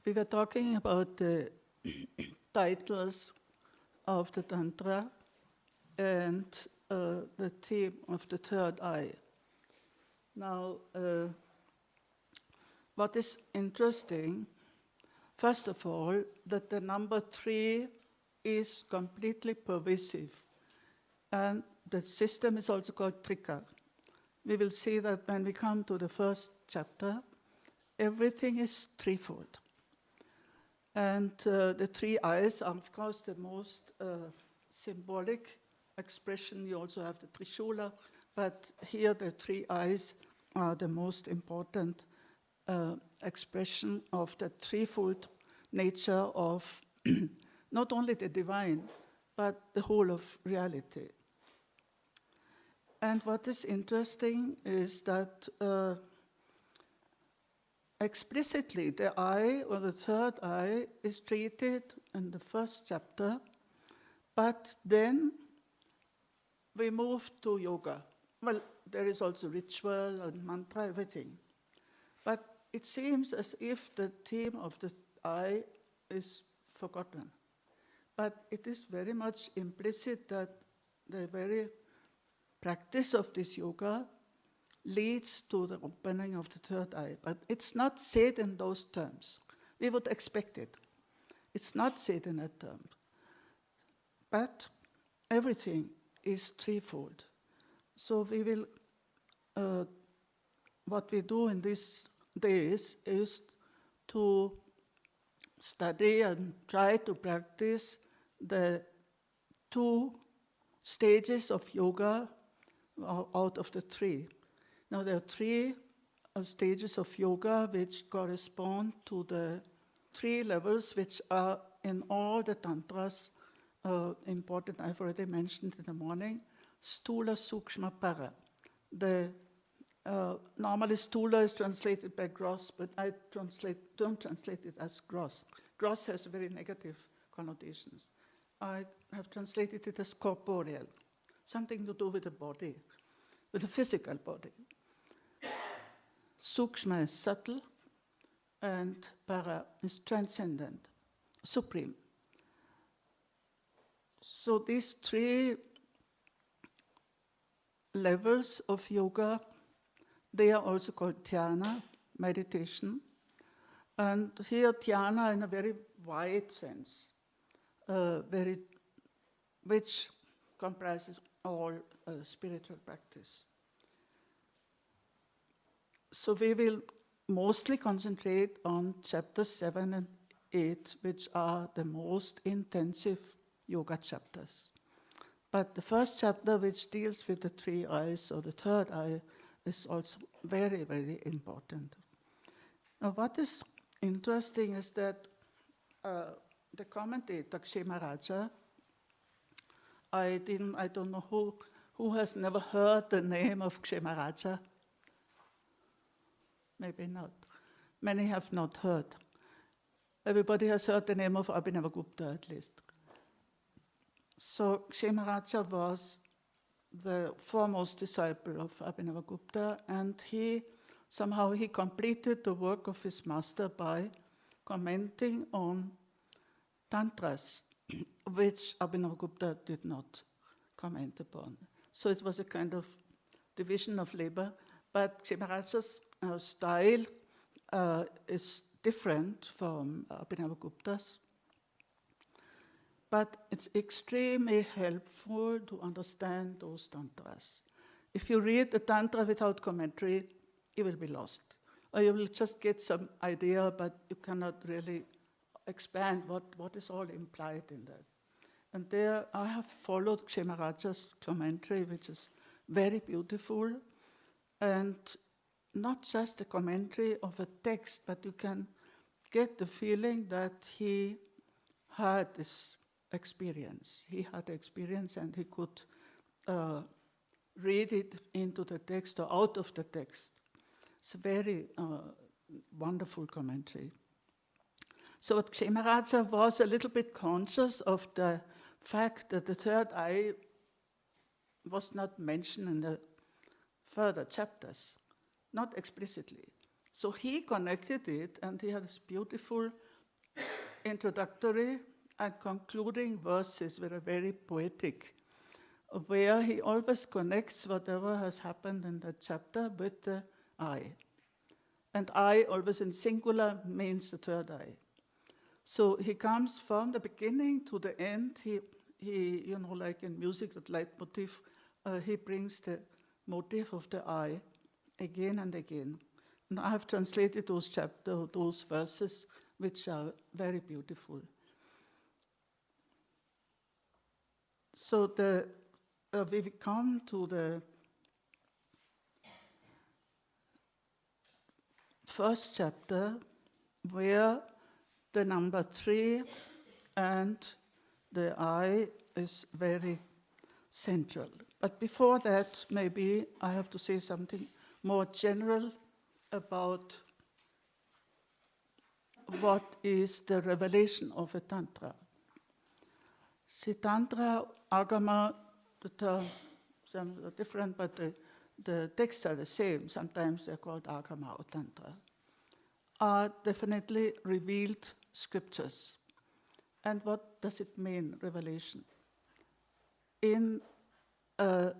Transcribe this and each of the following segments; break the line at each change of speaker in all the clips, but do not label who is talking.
we were talking about the titles of the Tantra and the theme of the third eye. Now, what is interesting, first of all, that the number 3 is completely pervasive. And the system is also called Trika. We will see that when we come to the first chapter, everything is threefold. And the 3 eyes are, of course, the most symbolic expression. You also have the Trishula, but here the 3 eyes are the most important expression of the threefold nature of not only the divine, but the whole of reality. And what is interesting is that explicitly the eye, or the third eye, is treated in the first chapter, but then we move to yoga. Well, there is also ritual and mantra, everything. But it seems as if the theme of the eye is forgotten. But it is very much implicit that the very practice of this yoga leads to the opening of the third eye. But it's not said in those terms. We would expect it. It's not said in that term. But everything is threefold. So we will, what we do in these days is to study and try to practice the 2 stages of yoga out of the 3. Now there are 3 stages of yoga which correspond to the 3 levels which are in all the tantras important. I've already mentioned in the morning. Stula, Sukshma, Para. Normally Stula is translated by gross, but I don't translate it as gross. Gross has very negative connotations. I have translated it as corporeal, something to do with the body, with the physical body. Sukshma is subtle, and Para is transcendent, supreme. So these 3 levels of yoga, they are also called dhyana, meditation. And here dhyana in a very wide sense, which comprises all spiritual practice. So we will mostly concentrate on chapters 7 and 8, which are the most intensive yoga chapters. But the first chapter, which deals with the 3 eyes, or the third eye, is also very, very important. Now, what is interesting is that the commentator, Kshemaraja, I don't know who has never heard the name of Kshemaraja. Maybe not. Many have not heard. Everybody has heard the name of Abhinavagupta at least. So Kshemaraja was the foremost disciple of Abhinavagupta, and he completed the work of his master by commenting on tantras, which Abhinavagupta did not comment upon. So it was a kind of division of labor, but Kshemaraja's style is different from Abhinavagupta's. But it's extremely helpful to understand those tantras. If you read the tantra without commentary, you will be lost. Or you will just get some idea, but you cannot really expand what is all implied in that. And there I have followed Kshemaraja's commentary, which is very beautiful, and not just a commentary of a text, but you can get the feeling that he had this experience. He had experience and he could read it into the text or out of the text. It's a very wonderful commentary. So Kshemaraja was a little bit conscious of the fact that the third eye was not mentioned in the further chapters, not explicitly. So he connected it, and he had this beautiful introductory and concluding verses were very poetic, where he always connects whatever has happened in that chapter with the I. And I, always in singular, means the third eye. So he comes from the beginning to the end. He like in music, that leitmotif, he brings the motif of the I again and again. And I have translated those verses, which are very beautiful. So we come to the first chapter, where the number 3 and the I is very central. But before that, maybe I have to say something more general about what is the revelation of a Tantra. See, Tantra, Agama, the terms are different, but the texts are the same. Sometimes they're called Agama or Tantra, are definitely revealed scriptures. And what does it mean, revelation? In the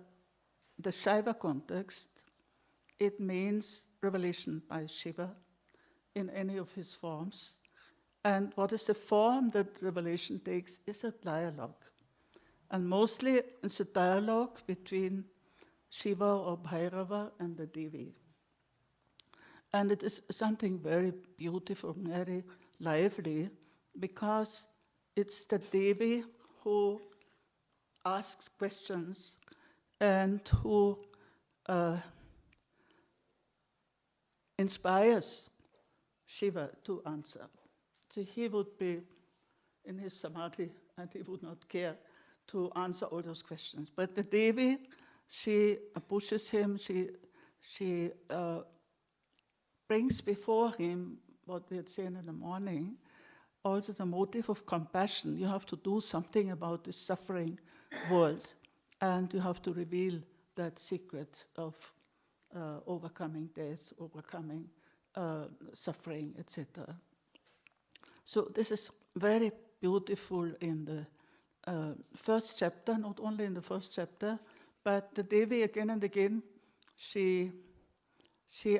Shiva context, it means revelation by Shiva in any of his forms. And what is the form that revelation takes is a dialogue. And mostly it's a dialogue between Shiva or Bhairava and the Devi. And it is something very beautiful, very lively, because it's the Devi who asks questions and who inspires Shiva to answer. So he would be in his samadhi and he would not care to answer all those questions. But the Devi, she pushes him, she brings before him what we had seen in the morning, also the motive of compassion. You have to do something about this suffering world, and you have to reveal that secret of overcoming death, overcoming suffering, etc. So this is very beautiful in the first chapter, not only in the first chapter, but the Devi again and again, she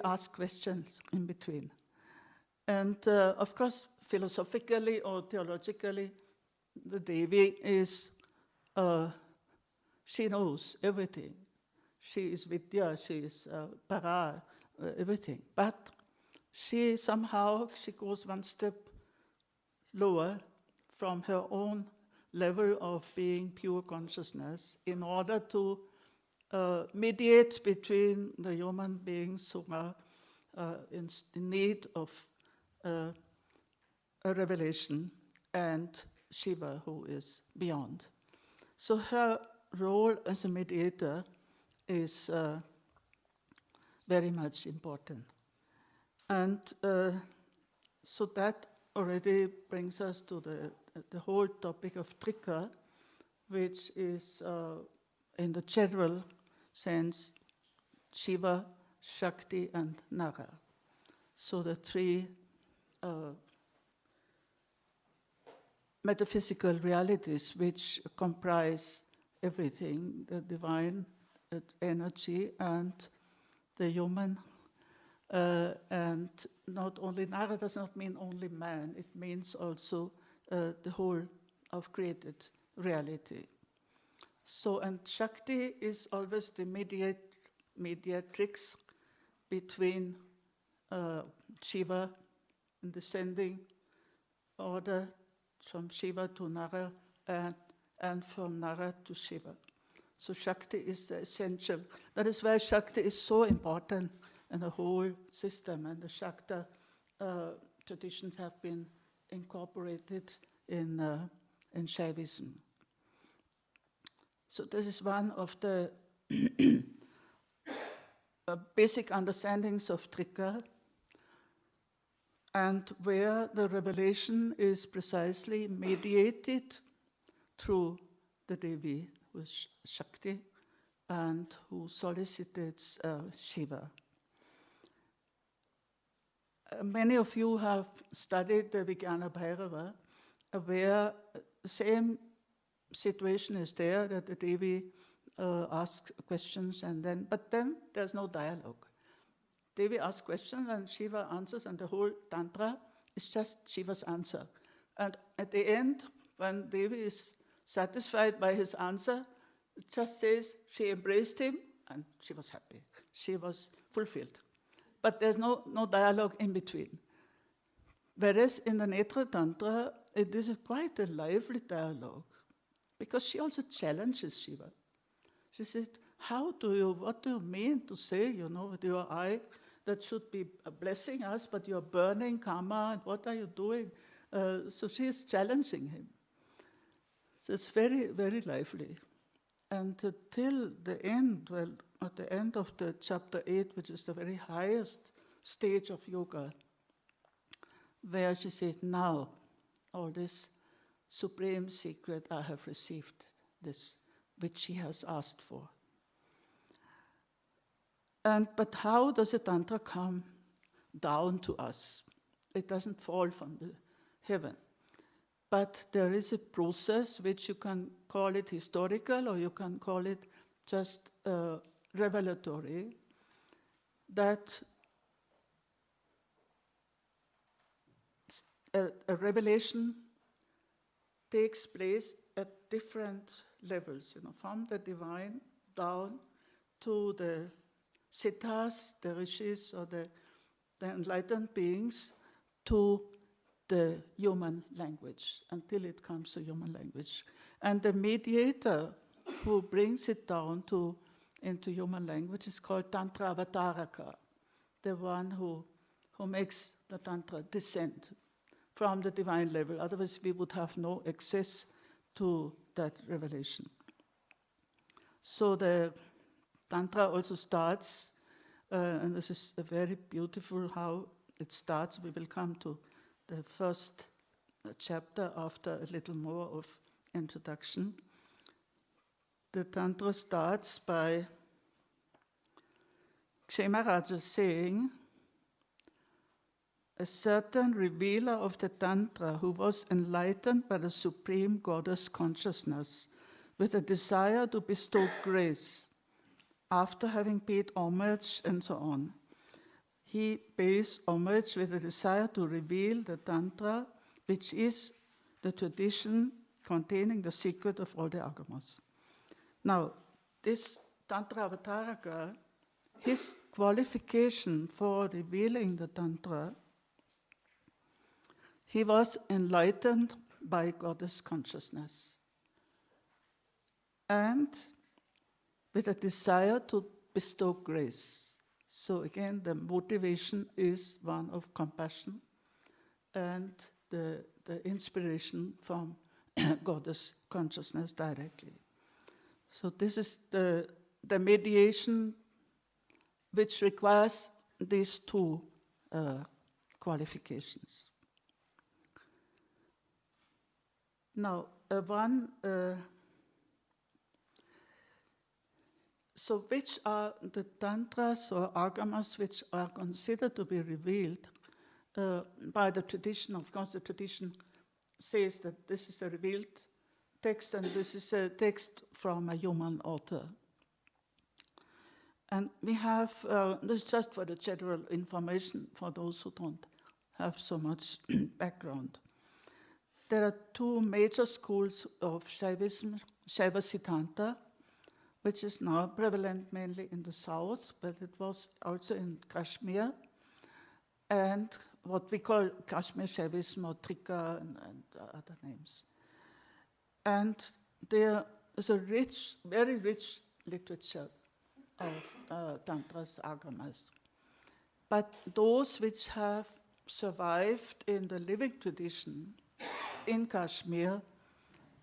asks questions in between. And of course, philosophically or theologically, the Devi is, she knows everything. She is Vidya, she is Para, everything. But she goes one step lower from her own level of being pure consciousness in order to mediate between the human beings who are in need of a revelation and Shiva, who is beyond. So her role as a mediator is very much important. And so that already brings us to the whole topic of Trika, which is, in the general sense, Shiva, Shakti, and Nara. So the three metaphysical realities which comprise everything, the divine energy and the human. And not only Nara does not mean only man, it means also the whole of created reality. So, and Shakti is always the mediatrix between Shiva in descending order from Shiva to Nara and from Nara to Shiva. So Shakti is the essential. That is why Shakti is so important in the whole system, and the Shakta traditions have been incorporated in Shaivism. So this is one of the basic understandings of Trika, and where the revelation is precisely mediated through the Devi, who is Shakti, and who solicits Shiva. Many of you have studied the Vijnana Bhairava, where the same situation is there, that the Devi asks questions but then there's no dialogue. Devi asks questions and Shiva answers, and the whole Tantra is just Shiva's answer. And at the end, when Devi is satisfied by his answer, it just says she embraced him and she was happy. She was fulfilled. But there's no dialogue in between. Whereas in the Netra Tantra, it is quite a lively dialogue, because she also challenges Shiva. She says, what do you mean to say, with your eye that should be blessing us, but you're burning karma, and what are you doing? So she is challenging him. So it's very, very lively. And till the end, at the end of the chapter 8, which is the very highest stage of yoga, where she says, now, all this supreme secret I have received, this which she has asked for. But how does the Tantra come down to us? It doesn't fall from the heaven. But there is a process which you can call it historical, or you can call it just revelatory, that a revelation takes place at different levels, from the divine down to the siddhas, the rishis, or the enlightened beings, to the human language, until it comes to human language. And the mediator who brings it down into human language is called Tantra Avataraka, the one who makes the Tantra descend from the divine level. Otherwise, we would have no access to that revelation. So the Tantra also starts, and this is a very beautiful how it starts. We will come to the first chapter after a little more of introduction. The Tantra starts by Kshemaraja saying, a certain revealer of the Tantra who was enlightened by the Supreme Goddess consciousness with a desire to bestow grace after having paid homage and so on. He pays homage with a desire to reveal the Tantra, which is the tradition containing the secret of all the agamas. Now, this Tantra Avataraka, his qualification for revealing the Tantra, he was enlightened by Goddess consciousness and with a desire to bestow grace. So again, the motivation is one of compassion and the inspiration from Goddess consciousness directly. So this is the mediation which requires these two qualifications. Now, so which are the tantras or agamas which are considered to be revealed by the tradition? Of course, the tradition says that this is a revealed text and this is a text from a human author. And we have, this is just for the general information for those who don't have so much background. There are two major schools of Shaivism, Shaiva Siddhanta, which is now prevalent mainly in the south, but it was also in Kashmir, and what we call Kashmir Shaivism or Trika and other names. And there is a rich, very rich literature of Tantras, Agamas. But those which have survived in the living tradition in Kashmir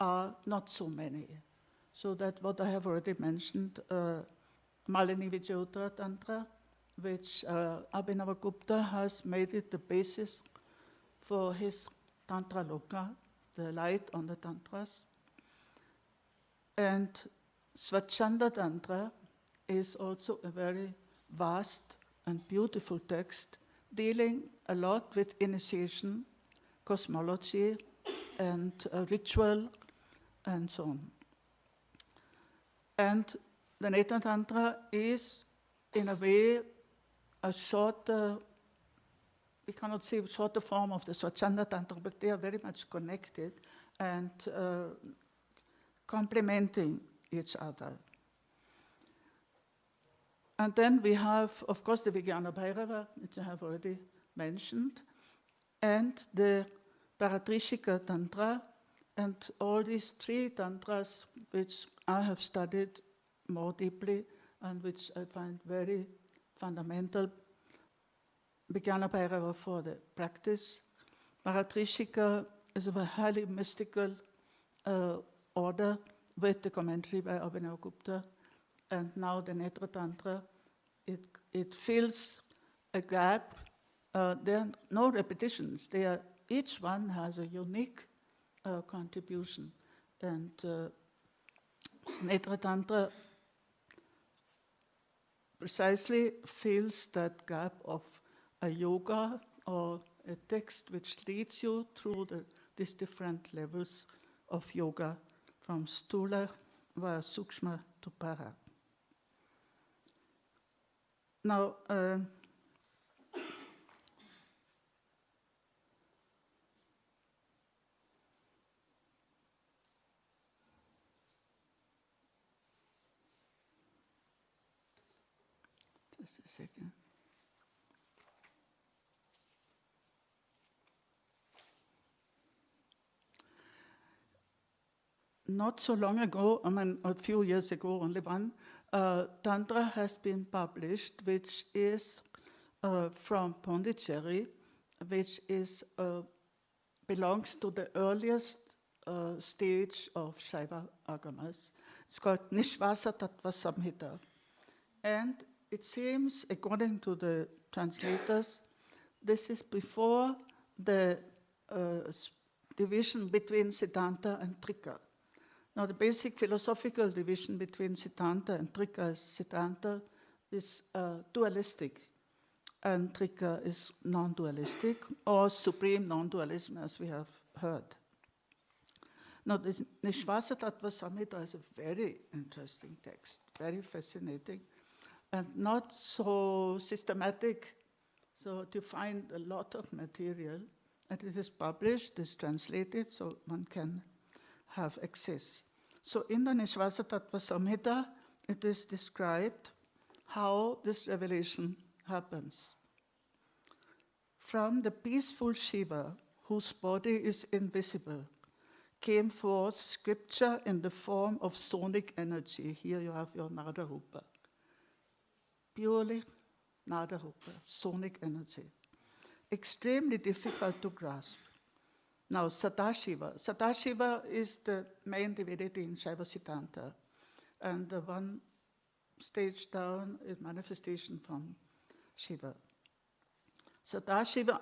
are not so many. So that what I have already mentioned, Malini Vijayuttara Tantra, which Abhinavagupta has made it the basis for his Tantra Loka, the light on the Tantras. And Swachanda Tantra is also a very vast and beautiful text dealing a lot with initiation, cosmology, and ritual and so on. And the Netra Tantra is, in a way, a shorter, we cannot say shorter form of the Swachanda Tantra, but they are very much connected and complementing each other. And then we have, of course, the Vijnana Bhairava, which I have already mentioned, and the Paratrishika Tantra, and all these three tantras which I have studied more deeply and which I find very fundamental. Vijnana Bhairava for the practice. Paratrishika is of a highly mystical order with the commentary by Abhinavagupta. And now the Netra Tantra, it fills a gap. There are no repetitions. Each one has a unique contribution. And Netra Tantra precisely fills that gap of a yoga or a text which leads you through these different levels of yoga, from Stula via Sukshma to Para. Now, just a second. Not so long ago, I mean a few years ago, only one, Tantra has been published, which is from Pondicherry, which is belongs to the earliest stage of Shaiva Agamas. It's called Nishvasa Tattva Samhita. And it seems, according to the translators, this is before the division between Siddhanta and Trika. Now, the basic philosophical division between Siddhanta and Trika is Siddhanta is dualistic, and Trika is non-dualistic, or supreme non-dualism, as we have heard. Now, the Nishvasa Tattva Samhita is a very interesting text, very fascinating, and not so systematic, so you find a lot of material, and it is published, it's translated, so one can have access. So in the Nishvasa Tattva Samhita, it is described how this revelation happens. From the peaceful Shiva, whose body is invisible, came forth scripture in the form of sonic energy. Here you have your Nada Rupa. Purely Nada Rupa, sonic energy. Extremely difficult to grasp. Now, Sadashiva. Sadashiva is the main divinity in Shaiva Siddhanta. And the one stage down is manifestation from Shiva. Sadashiva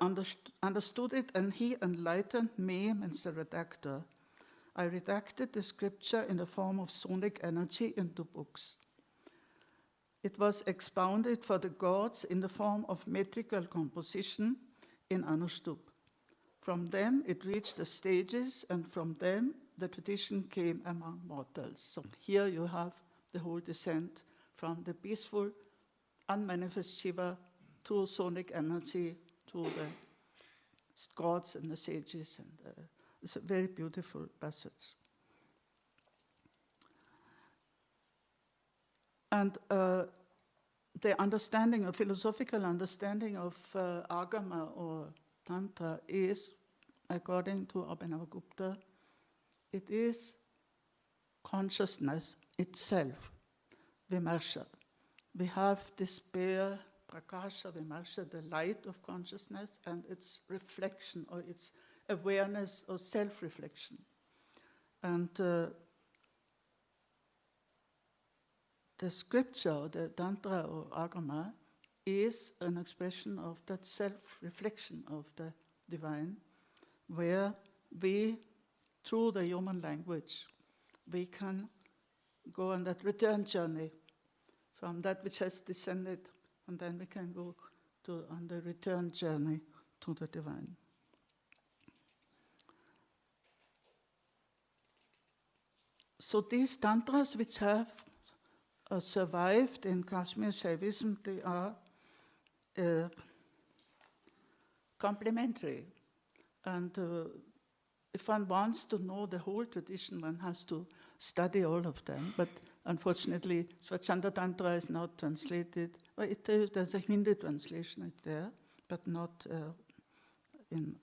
understood it, and he enlightened me, means the redactor. I redacted the scripture in the form of sonic energy into books. It was expounded for the gods in the form of metrical composition in Anushtup. From them, it reached the stages, and from them, the tradition came among mortals. So here you have the whole descent from the peaceful, unmanifest Shiva to sonic energy, to the gods and the sages. And it's a very beautiful passage. And the understanding, a philosophical understanding of Agama or Tantra is, according to Abhinavagupta, it is consciousness itself, Vimarsha. We have despair, Prakasha, Vimarsha, the light of consciousness, and its reflection or its awareness or self-reflection. And the scripture, the Tantra or Agama, is an expression of that self-reflection of the divine, where we, through the human language, we can go on that return journey from that which has descended, and then we can go on the return journey to the divine. So these tantras which have survived in Kashmir Shaivism, they are complementary. And if one wants to know the whole tradition, one has to study all of them. But unfortunately, Swachanda Tantra is not translated. Well, there's a Hindi translation there, but not in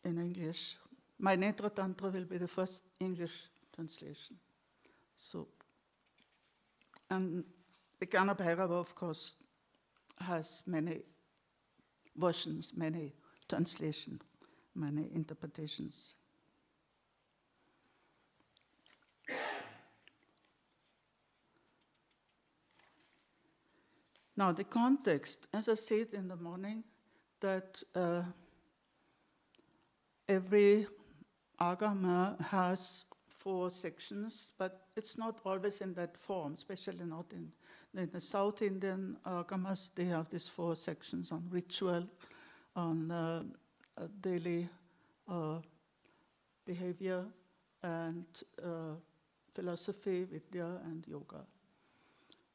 English. My Netra Tantra will be the first English translation. So, and the Jnana Bhairava, of course, has many versions, many translations, many interpretations. Now, the context, as I said in the morning, that every agama has 4 sections, but it's not always in that form, especially not in the South Indian agamas. They have these 4 sections on ritual, on daily behavior, and philosophy, vidya, and yoga.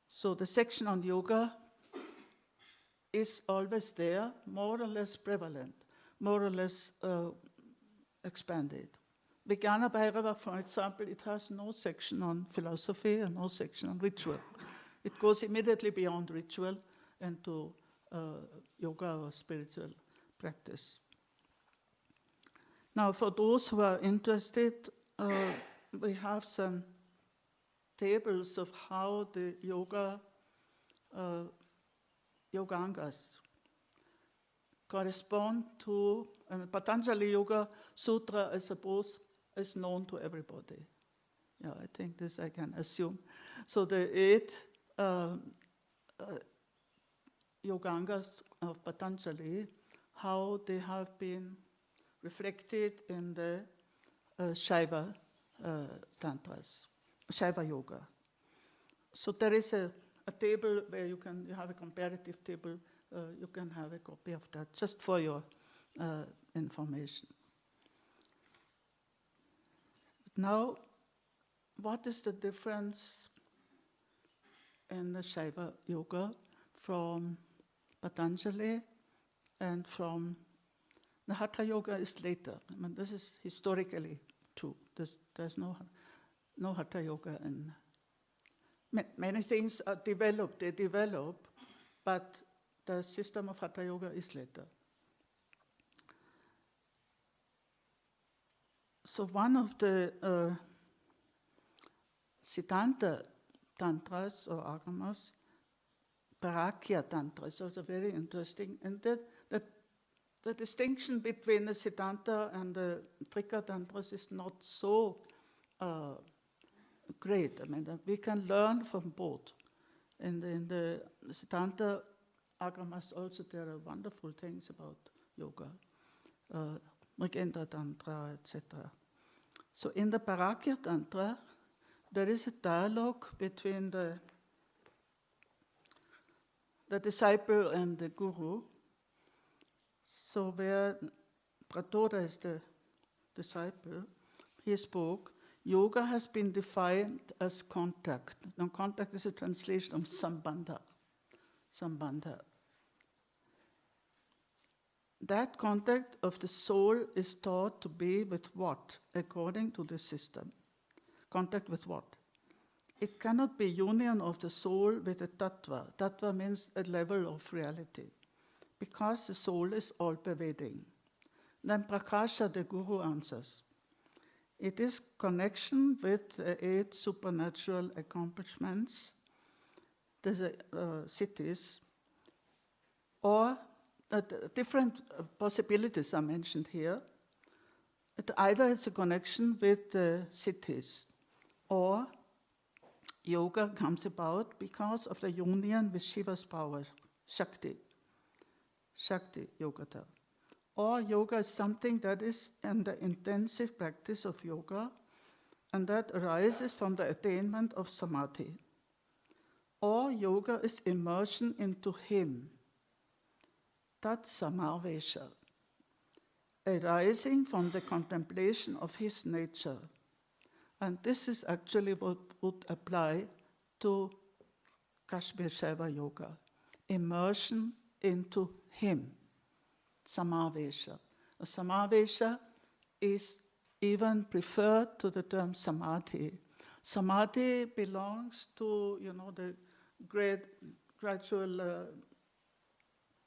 So the section on yoga is always there, more or less prevalent, more or less expanded. The Jnana Bhairava, for example, it has no section on philosophy and no section on ritual. It goes immediately beyond ritual into yoga or spiritual practice. Now, for those who are interested, we have some tables of how the yogangas correspond to Patanjali Yoga Sutra, I suppose, is known to everybody. Yeah, I think this I can assume. So the 8 yogangas of Patanjali, how they have been reflected in the Shiva Tantras, Shiva Yoga. So there is a table where you have a comparative table. You can have a copy of that just for your information. Now, what is the difference in the Shiva Yoga from Patanjali and from the Hatha Yoga is later. I mean, this is historically true. There's no Hatha Yoga, and many things are developed. They develop, but the system of Hatha Yoga is later. So one of the Siddhanta Tantras or Agamas, Parakya Tantra, is also very interesting. And the distinction between the Siddhanta and the Trika Tantras is not so great. I mean, we can learn from both. And in the Siddhanta Agamas also there are wonderful things about yoga, Mṛtyujit Tantra, etc. So in the Parakya Tantra, there is a dialogue between the disciple and the guru. So where Pratoda is the disciple, he spoke, yoga has been defined as contact. Now contact is a translation of sambandha. Sambandha. That contact of the soul is thought to be with what, according to the system? Contact with what? It cannot be union of the soul with a tattva. Tattva means a level of reality, because the soul is all-pervading. Then Prakasha, the guru, answers, it is connection with the 8 supernatural accomplishments, the cities, or different possibilities are mentioned here. Either it's a connection with the cities, or yoga comes about because of the union with Shiva's power, Shakti Yogata. Or yoga is something that is in the intensive practice of yoga, and that arises from the attainment of samadhi. Or yoga is immersion into Him. Tat Samarvesha. arising from the contemplation of his nature. And this is actually what would apply to Kashmir Shiva Yoga. Immersion into him, samavesha. A samavesha is even preferred to the term samadhi. Samadhi belongs to, the gradual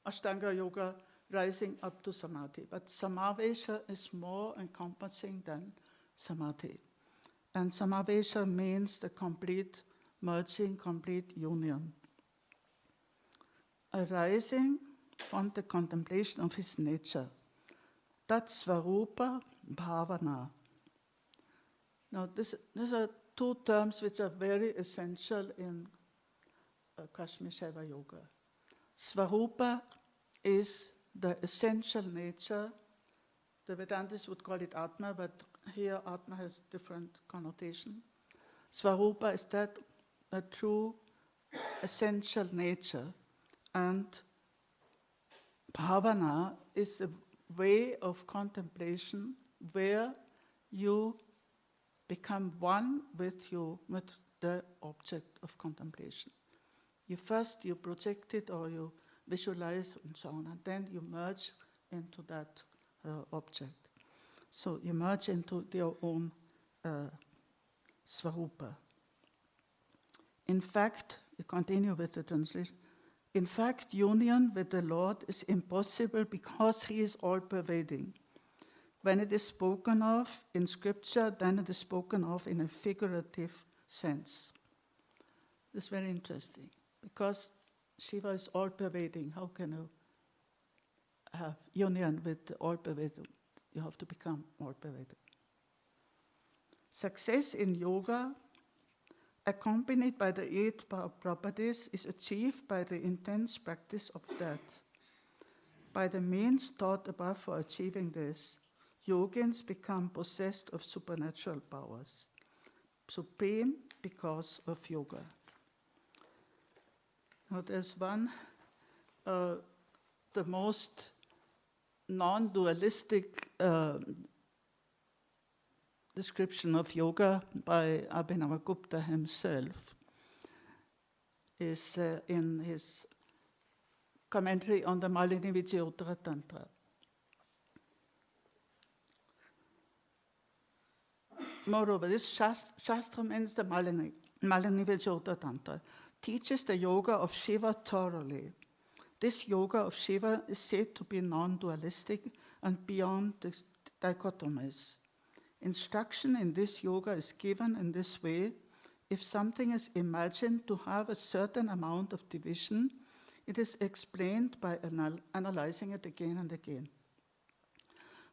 Ashtanga yoga rising up to samadhi. But samavesha is more encompassing than samadhi. And samavesha means the complete merging, complete union. Arising from the contemplation of his nature. That's Svarupa Bhavana. Now, these are two terms which are very essential in Kashmir Shiva Yoga. Svarupa is the essential nature. The Vedantis would call it Atma, but here Atma has different connotation. Svarupa is that a true essential nature, and bhavana is a way of contemplation where you become one with the object of contemplation. You project it or you visualize and so on, and then you merge into that object. So you merge into your own svarupa. In fact, you continue with the translation. In fact, union with the Lord is impossible because he is all-pervading. When it is spoken of in scripture, then it is spoken of in a figurative sense. This is very interesting, because Shiva is all-pervading. How can you have union with all-pervading? You have to become all-pervading. Success in yoga, accompanied by the 8 properties, is achieved by the intense practice of that. By the means taught above for achieving this, yogins become possessed of supernatural powers, supreme because of yoga. Now there's one, the most non-dualistic description of yoga by Abhinavagupta himself is in his commentary on the Netra Tantra. Moreover, this Shastra means the Netra Tantra teaches the yoga of Shiva thoroughly. This yoga of Shiva is said to be non-dualistic and beyond the dichotomies. Instruction in this yoga is given in this way. If something is imagined to have a certain amount of division, it is explained by analyzing it again and again.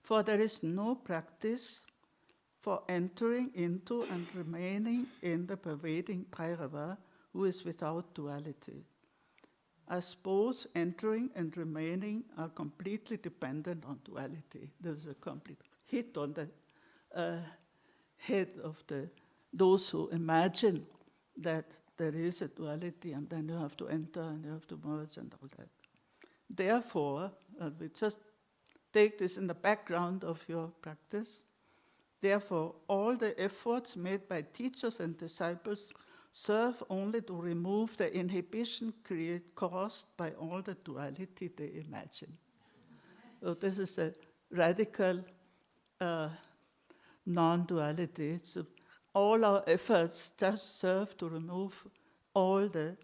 For there is no practice for entering into and remaining in the pervading Bhairava who is without duality, as both entering and remaining are completely dependent on duality. There's a complete hit on the head of those who imagine that there is a duality and then you have to enter and you have to merge and all that. Therefore, we just take this in the background of your practice. Therefore, all the efforts made by teachers and disciples serve only to remove the inhibition caused by all the duality they imagine. So this is a radical non-duality. So all our efforts just serve to remove all the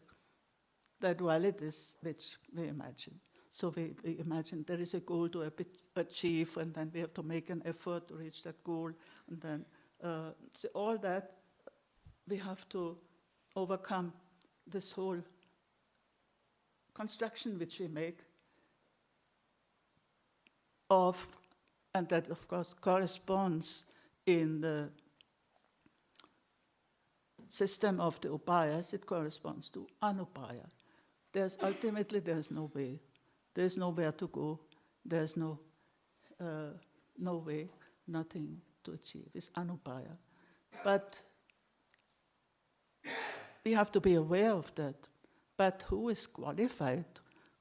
dualities which we imagine. So we imagine there is a goal to achieve, and then we have to make an effort to reach that goal, and then so all that we have to overcome this whole construction which we make of, and that of course corresponds in the system of the upayas, it corresponds to anupaya. There's no way. There's nowhere to go. There's no way, nothing to achieve. It's anupaya. But we have to be aware of that. But who is qualified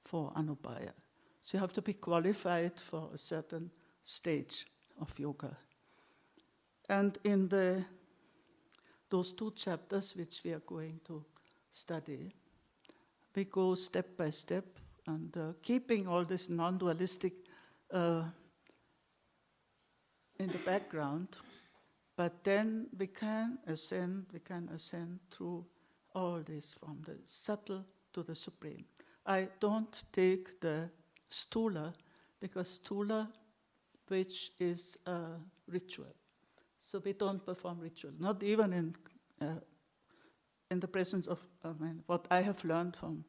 for anupaya? So you have to be qualified for a certain stage of yoga. And in those 2 chapters which we are going to study, we go step by step and keeping all this non-dualistic in the background, but then we can ascend through all this from the subtle to the supreme. I don't take the stula, because stula, which is a ritual. So we don't perform ritual, not even in the presence of what I have learned from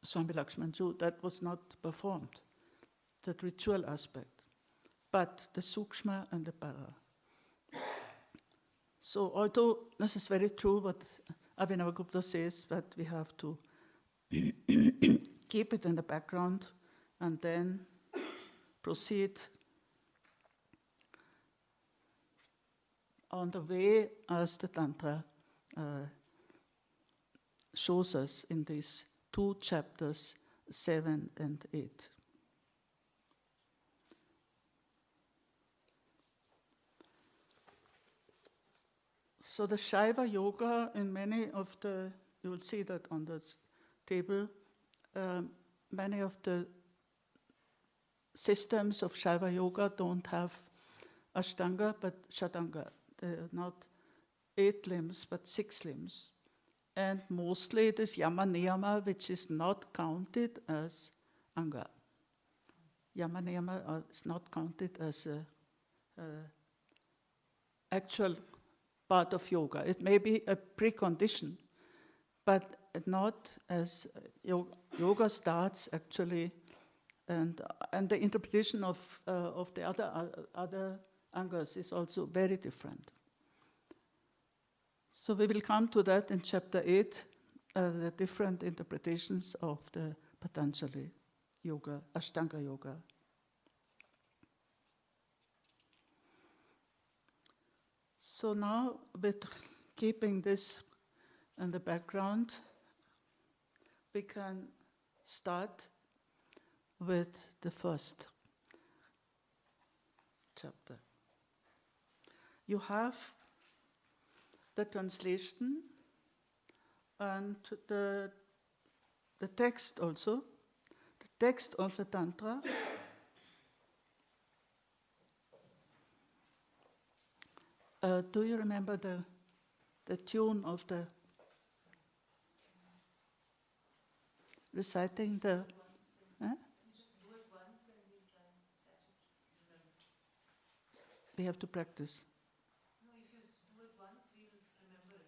Swami Lakshmanju, that was not performed, that ritual aspect, but the sukshma and the para. So although this is very true what Abhinavagupta says, that we have to keep it in the background and then proceed on the way as the Tantra shows us in these 2 chapters, 7 and 8. So the Shiva Yoga, in many of the, you will see that on the table, many of the systems of Shiva Yoga don't have Ashtanga but Shatanga. They are not 8 limbs but 6 limbs. And mostly it is Yama Niyama, which is not counted as Anga. Yama Niyama is not counted as an actual part of yoga. It may be a precondition, but not as yoga starts actually, and the interpretation of the other angas is also very different. So we will come to that in chapter 8, the different interpretations of the Patanjali yoga, Ashtanga yoga. So now, with keeping this in the background, we can start with the first chapter. You have the translation and the text also, the text of the Tantra. Do you remember the tune of the reciting the? You
just do it once and we'll try and catch it. Remember.
We have to practice.
No, if you do it once, we'll remember it.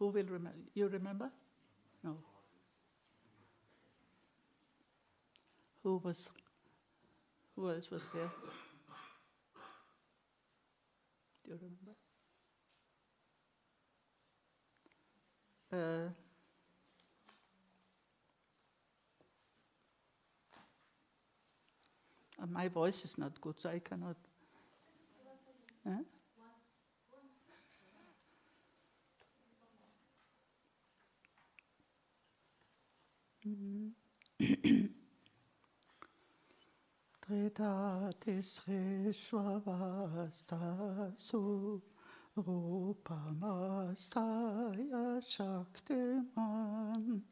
Who will remember? You remember? No. Who else was there? Do you remember? My voice is not good, so I cannot. Huh?
Once.
Trita tisreshwavastasu rupamastaya shaktiman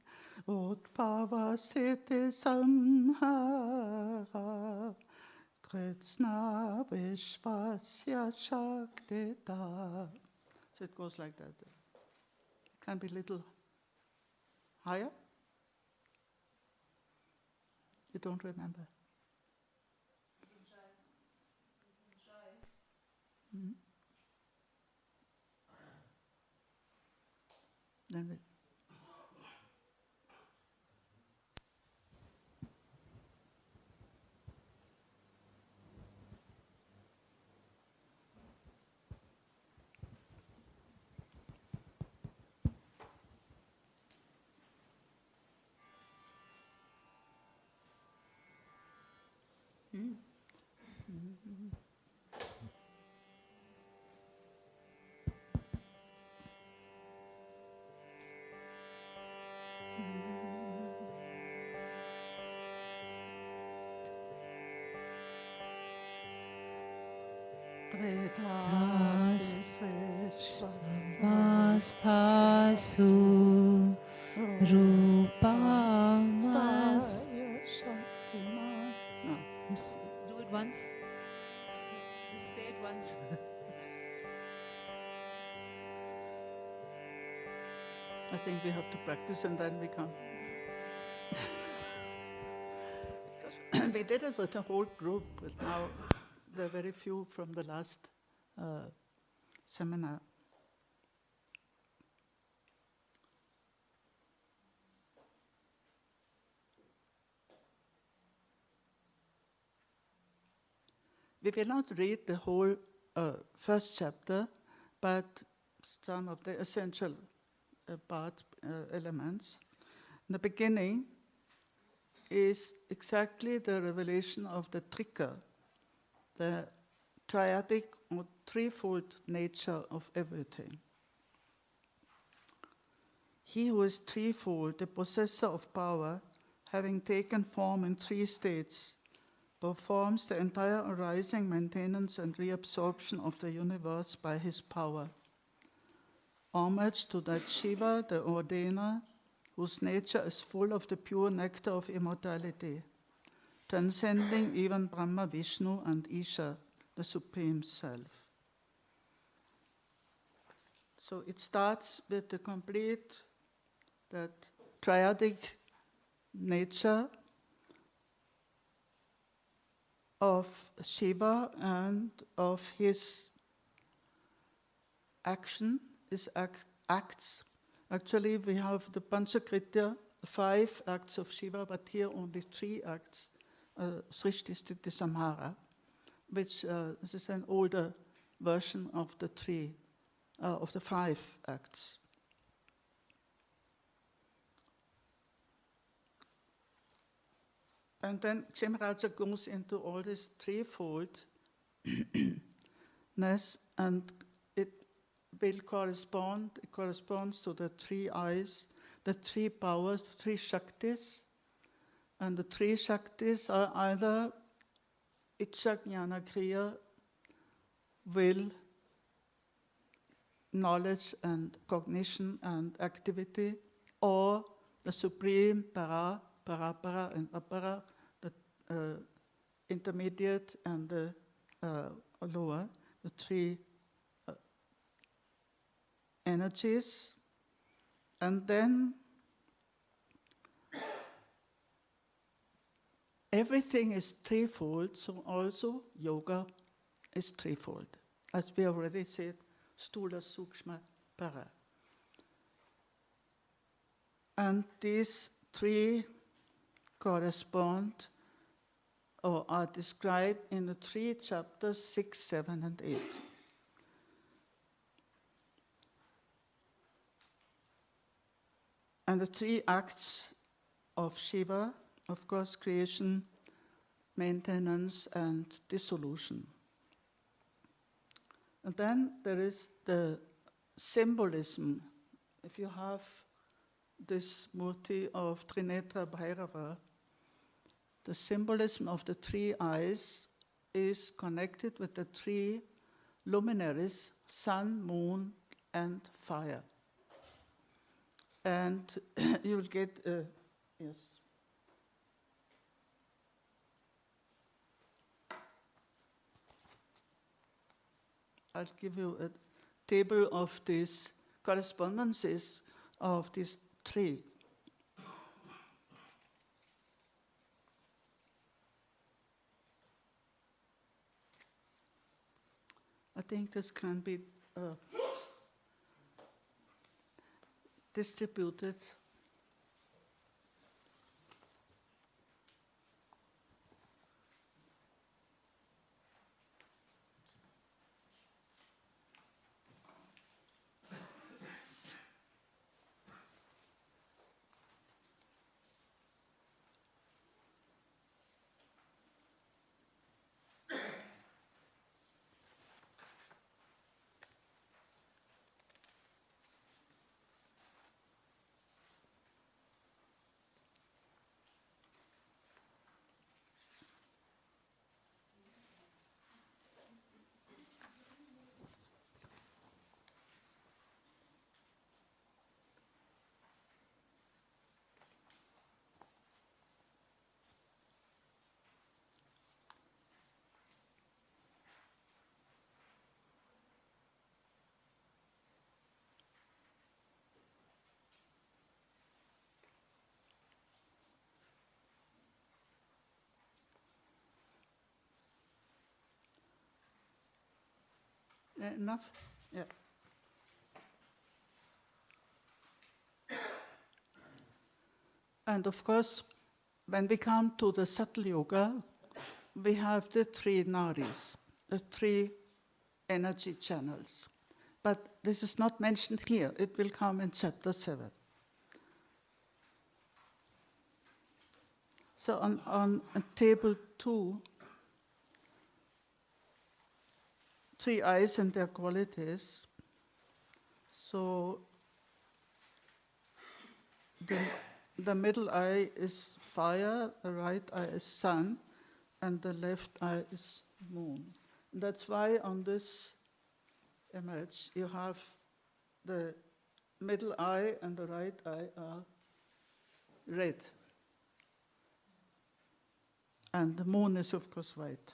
utpavastiti samhara kritsna vishvasya shaktita. So it goes like that. It can be a little higher. You don't remember?
You can try.
Mm-hmm. Then we
Samastasu Rupamas.
Just do it once. Just say it once.
I think we have to practice and then we come. Because we did it with a whole group, but now there are very few from the last seminar. We will not read the whole first chapter, but some of the essential elements. In the beginning is exactly the revelation of the trika, the triadic or threefold nature of everything. He who is threefold, the possessor of power, having taken form in three states, performs the entire arising, maintenance, and reabsorption of the universe by his power. Homage to that Shiva, the ordainer, whose nature is full of the pure nectar of immortality, transcending even Brahma, Vishnu, and Isha, the Supreme Self. So it starts with the complete, that triadic nature of Shiva and of his action, his acts. Actually, we have the Panchakritya, 5 acts of Shiva, but here only 3 acts, Srishti, Sthiti, Samhara, which this is an older version of the 5 acts. And then Kshemaraja goes into all this threefoldness, and it corresponds to the 3 eyes, the 3 powers, the 3 Shaktis. And the 3 Shaktis are either Ichcha, Jnana, Kriya, will, knowledge and cognition and activity, or the supreme para, parapara and apara, the intermediate and the lower, the 3 energies. And then everything is threefold, so also yoga is threefold. As we already said, Stula, Sukshma, Para. And these 3 correspond or are described in the 3 chapters, 6, 7, and 8. And the 3 acts of Shiva, of course, creation, maintenance, and dissolution. And then there is the symbolism. If you have this Murti of Trinetra Bhairava, the symbolism of the 3 eyes is connected with the 3 luminaries, sun, moon, and fire. And you will get, yes. I'll give you a table of these correspondences of these 3. I think this can be distributed. Enough? Yeah. And of course, when we come to the subtle yoga, we have the 3 nadis, the 3 energy channels. But this is not mentioned here. It will come in chapter 7. So on table 2, 3 eyes and their qualities. So the middle eye is fire, the right eye is sun, and the left eye is moon. That's why on this image you have the middle eye and the right eye are red. And the moon is, of course, white.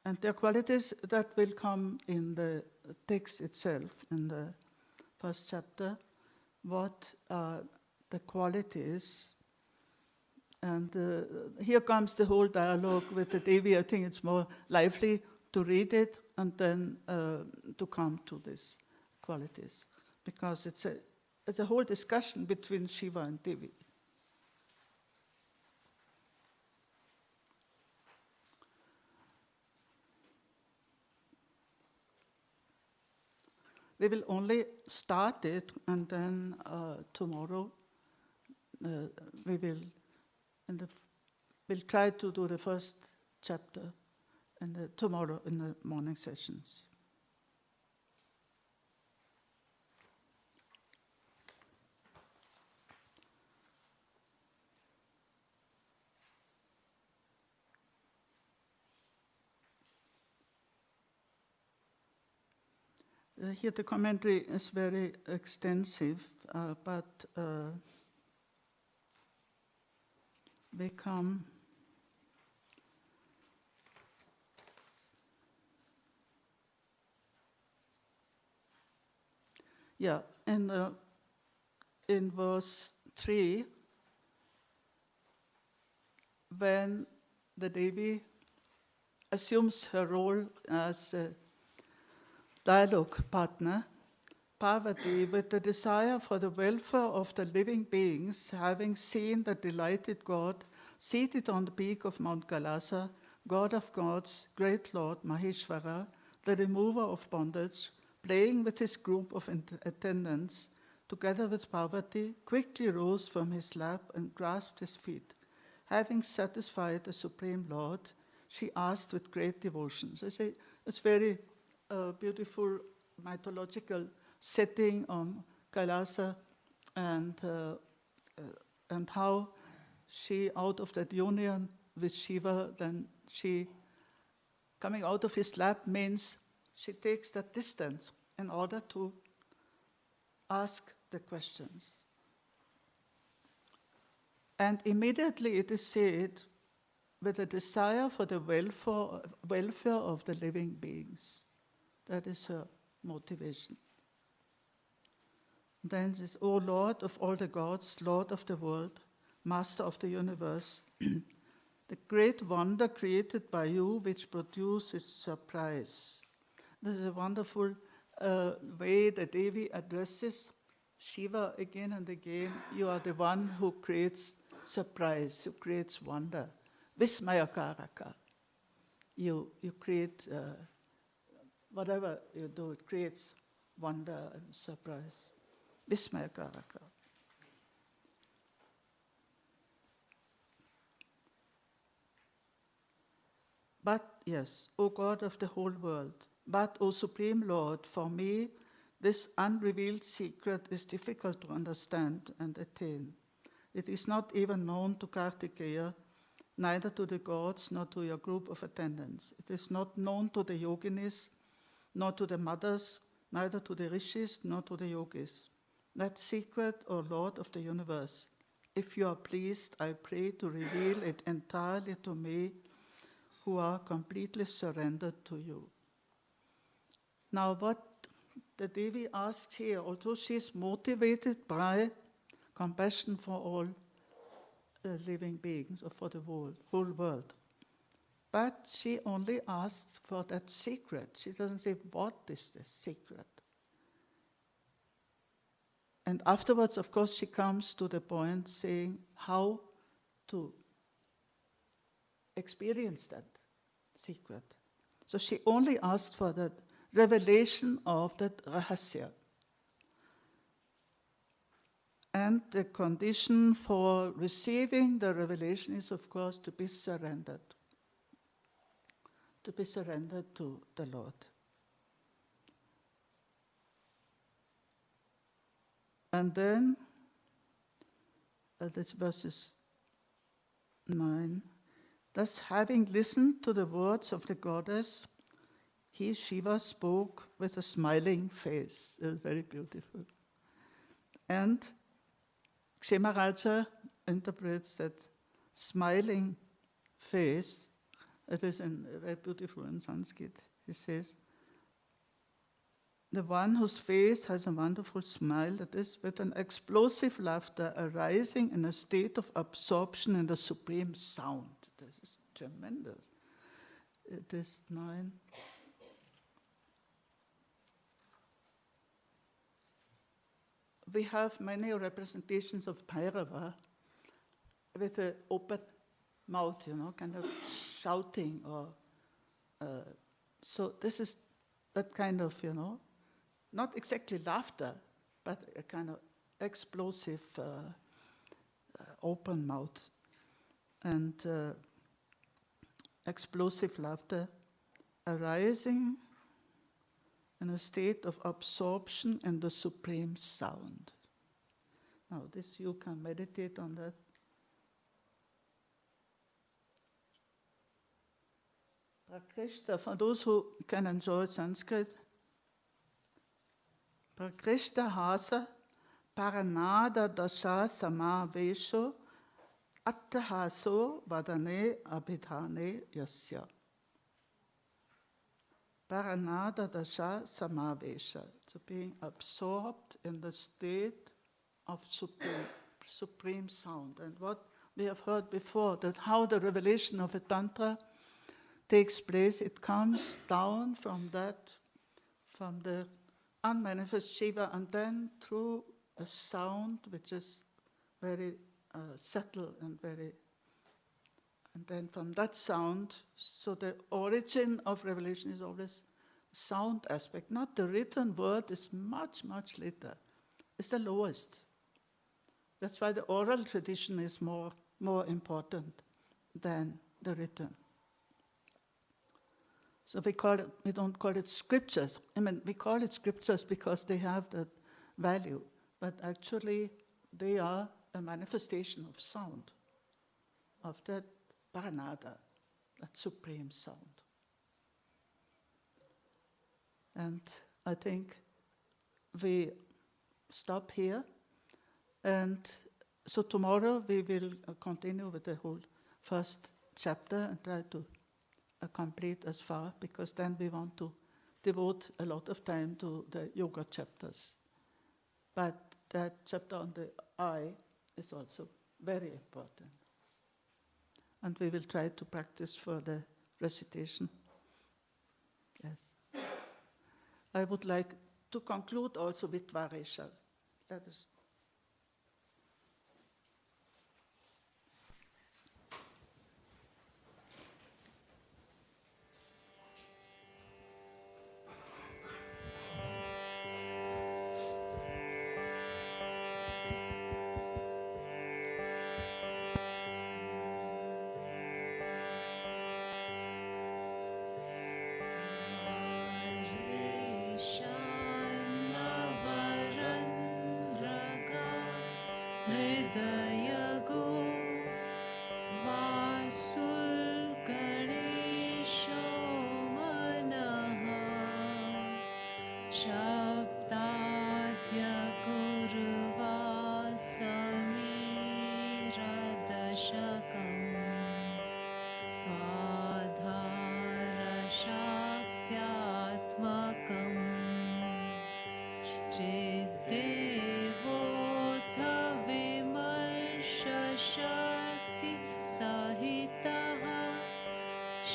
And their qualities, that will come in the text itself, in the first chapter. What are the qualities? And here comes the whole dialogue with the Devi. I think it's more lively to read it and then to come to these qualities, because it's a whole discussion between Shiva and Devi. We will only start it, and then tomorrow we'll try to do the first chapter tomorrow in the morning sessions. Here the commentary is very extensive, but we come in verse 3, when the Devi assumes her role as a dialogue partner, Parvati, with the desire for the welfare of the living beings, having seen the delighted God seated on the peak of Mount Kailasa, God of gods, great Lord Maheshwara, the remover of bondage, playing with his group of attendants, together with Parvati, quickly rose from his lap and grasped his feet. Having satisfied the Supreme Lord, she asked with great devotion. So I say it's very beautiful mythological setting on Kailasa, and how she, out of that union with Shiva, then she, coming out of his lap means she takes that distance in order to ask the questions. And immediately it is said, with a desire for the welfare of the living beings. That is her motivation. Then this, O Lord of all the gods, Lord of the world, Master of the universe, the great wonder created by you which produces surprise. This is a wonderful way the Devi addresses Shiva again and again. You are the one who creates surprise, who creates wonder. Vismayakaraka. You create whatever you do, it creates wonder and surprise. Vismayakaraka. But yes, O God of the whole world, but O Supreme Lord, for me this unrevealed secret is difficult to understand and attain. It is not even known to Kartikeya, neither to the gods nor to your group of attendants. It is not known to the yoginis, nor to the mothers, neither to the rishis, nor to the yogis. That secret, O Lord of the universe, if you are pleased, I pray to reveal it entirely to me, who are completely surrendered to you. Now what the Devi asks here, although she is motivated by compassion for all living beings, or for the whole world, But she only asks for that secret. She doesn't say, what is the secret? And afterwards, of course, she comes to the point saying how to experience that secret. So she only asked for that revelation of that rahasya. And the condition for receiving the revelation is, of course, to be surrendered. To be surrendered to the Lord. And then, this verse is 9. Thus, having listened to the words of the goddess, he, Shiva, spoke with a smiling face. It's very beautiful. And Kshemaraja interprets that smiling face, it is very beautiful in Sanskrit. He says, the one whose face has a wonderful smile, that is, with an explosive laughter arising in a state of absorption in the supreme sound. This is tremendous. It is 9. We have many representations of Bhairava with an open mouth, kind of shouting, or so this is that kind of, not exactly laughter, but a kind of explosive open mouth and explosive laughter arising in a state of absorption in the supreme sound. Now, this you can meditate on that. Prakrishta, for those who can enjoy Sanskrit, Prakrishta hasa paranada dasha samavesho attahaso vadane abhidhane yasya. Paranada dasha samavesha, to being absorbed in the state of supreme sound. And what we have heard before, that how the revelation of a Tantra takes place, it comes down from the unmanifest Shiva, and then through a sound which is very subtle and then from that sound, so the origin of revelation is always sound aspect. Not the written word is much, much later. It's the lowest. That's why the oral tradition is more important than the written. So we don't call it scriptures. We call it scriptures because they have that value, but actually they are a manifestation of sound, of that paranada, that supreme sound. And I think we stop here, and so tomorrow we will continue with the whole first chapter and try to complete as far, because then we want to devote a lot of time to the yoga chapters. But that chapter on the I is also very important. And we will try to practice for the recitation. Yes. I would like to conclude also with Vareshal. Let us.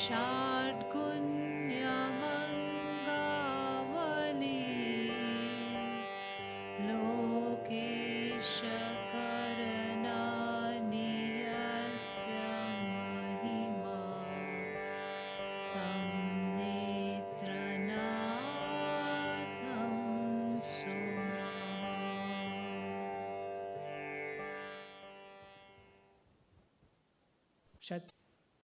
षड्गुण्यमङ्गावली लोकेशकरणानि यस्य महिमा तं नेत्रनाथं सुमः.